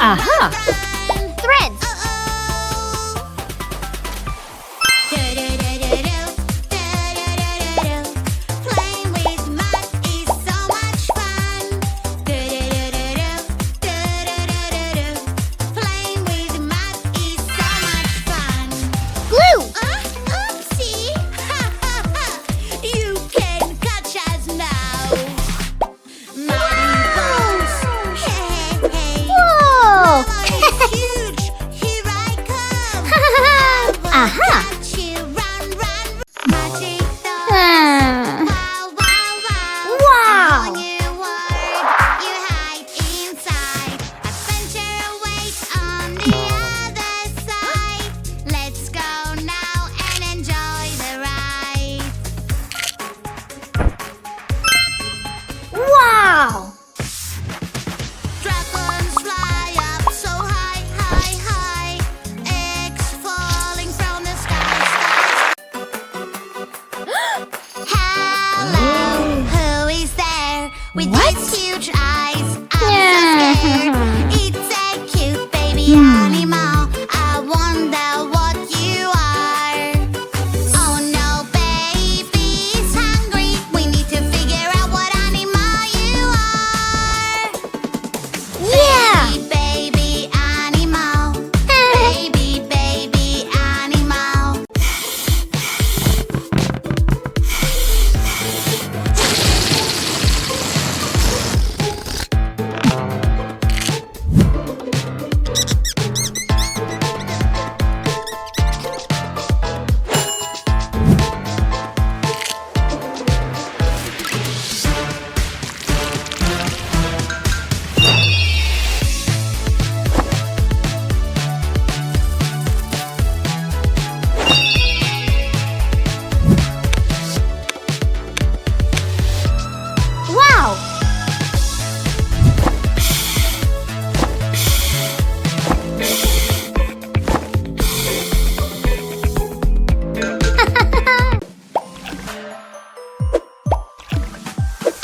Aha! Threads. Playing with math is so much fun. Playing with math is so much fun. Glue. Oopsie! You can catch us now. Marbles. Hey, hey. Whoa. It's huge. Here I come. Aha. Catch you. Run, run. Magic doll. Ah. Wow, wow, wow. Wow. On your word, you hide inside. Adventure awaits on the other side. Let's go now and enjoy the ride. Wow. Dragons fly up so high, high, high. Eggs falling from the sky, Hello, who is there with these huge eyes? I'm so scared. It's a cute baby animal. I wonder what you are. Oh no, baby's hungry. We need to figure out what animal you are. Yeah. Baby animal. Baby animal. Wow.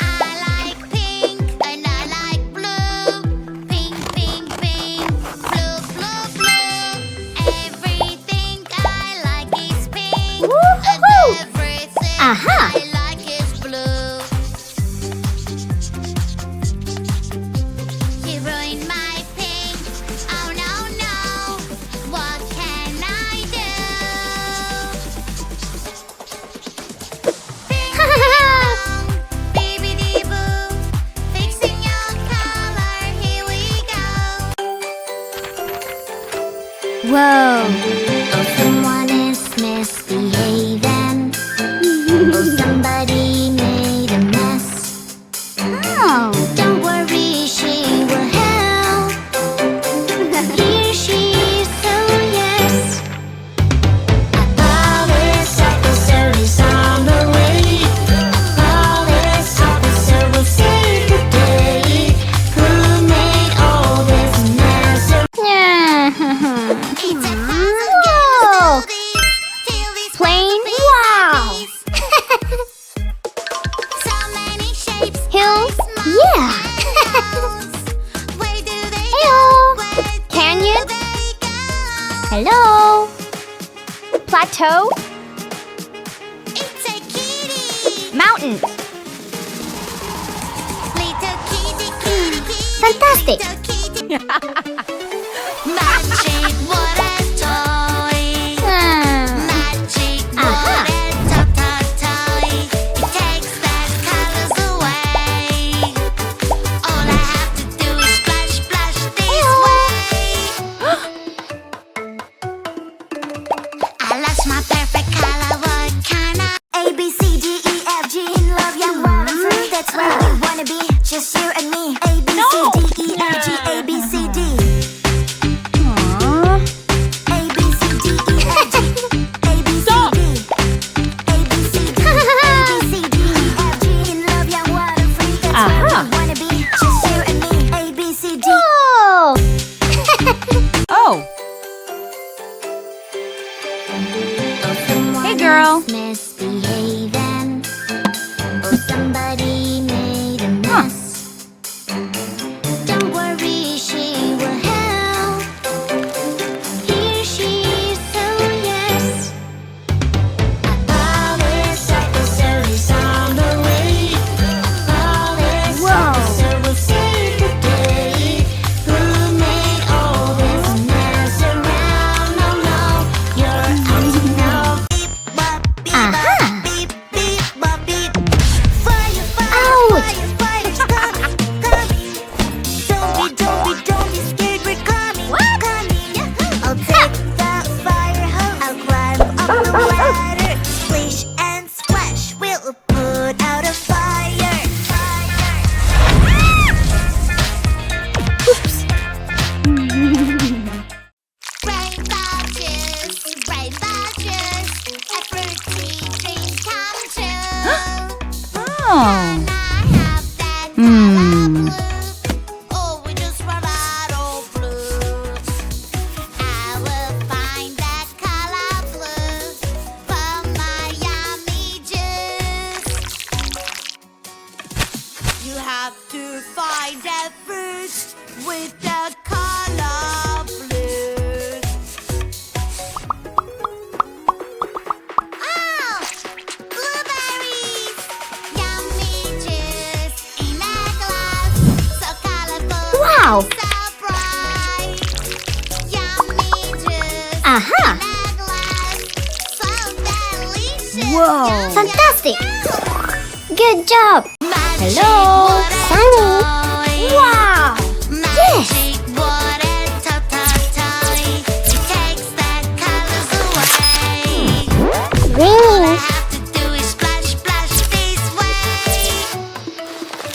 I like pink and I like blue. Pink, pink, pink. Blue, blue, blue. Everything I like is pink. And Woo-hoo-hoo. everything Aha. I like is blue. You ruined my pink. Oh no, no. What can I do? Pink dong, bibbidi-boo. Fixing your color, here we go. Whoa. Oh, someone is misbehaving. Oh, somebody made a mess. Oh. Don't worry, she will help. Here she is, oh yes. A police officer is on the way. A police officer will save the day. Who made all this mess? It's a puzzle Whoa. game. Feel these Plain. puzzle Wow. pieces. So many shapes. Hills. Small Yeah. mountains. Where do they go? Heyo. Where do Canyon. they go? Hello. Plateau. It's a kitty. Mountain. Little kitty, kitty, kitty. Fantastic. Little kitty. Magic water toy. Magic Aha. water toy. It takes the colors away. All I have to do is splash, splash this way. I lost my perfect color. What kind of A, B, C, D, E, F, G in love, young, wild and free. That's where we wanna be. Just you and me. A, B, C, D, E, F, G, A, B, C, D. the fruit with the color blue. Oh, blueberries! Yummy juice in a glass, so colorful, Wow. so bright. Yummy juice Aha. in a glass, so delicious. Whoa. Yum, Fantastic. yum, Good job. yum. Magic Hello, water Sunny. toy. Wow. Magic water toy. It takes the colors away. All Green. I have to do is splash, splash this way.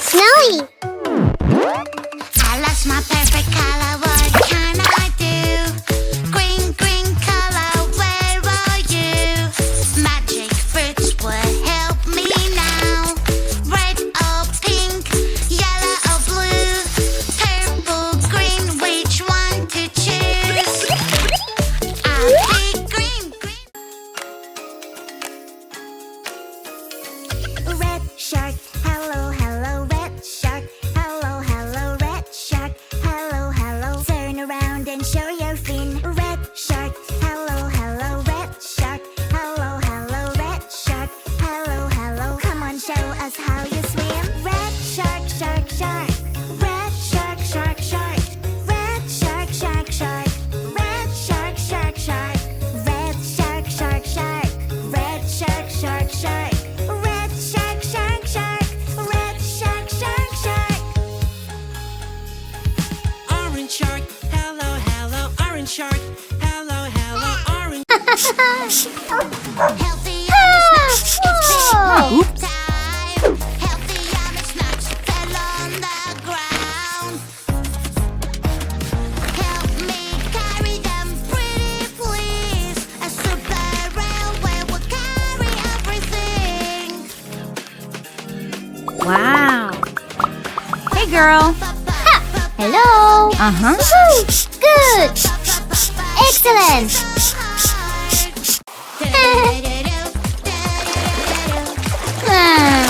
Snowy. I lost my perfect color, what can I do? Green, green color, where are you? Magic fruits will help me now. Red or pink, yellow or blue, purple, green, which one to choose? I'll pick green, green. Red shark, hello, hello, red shark. Hello, hello, red shark. Hello, hello. Turn around and show your fin. Red shark, hello, hello, red shark. Hello, hello, red shark. Hello, hello. Come on, show us how you swim. Red shark, shark, shark. Red shark, shark, shark. Red shark, shark, shark. Red shark, shark, shark. Red shark, shark, shark. Red shark, shark, shark. Red shark, shark, shark. Red shark, shark, shark. Orange shark, hello, hello, orange shark, hello, hello, orange. Healthy yummy snacks, it's Whoa. picnic time. Healthy yummy snacks fell on the ground. Help me carry them, pretty please. A super railway will carry everything. Wow. Hey, girl. Hello. Uh-huh. Good. Excellent. Ah.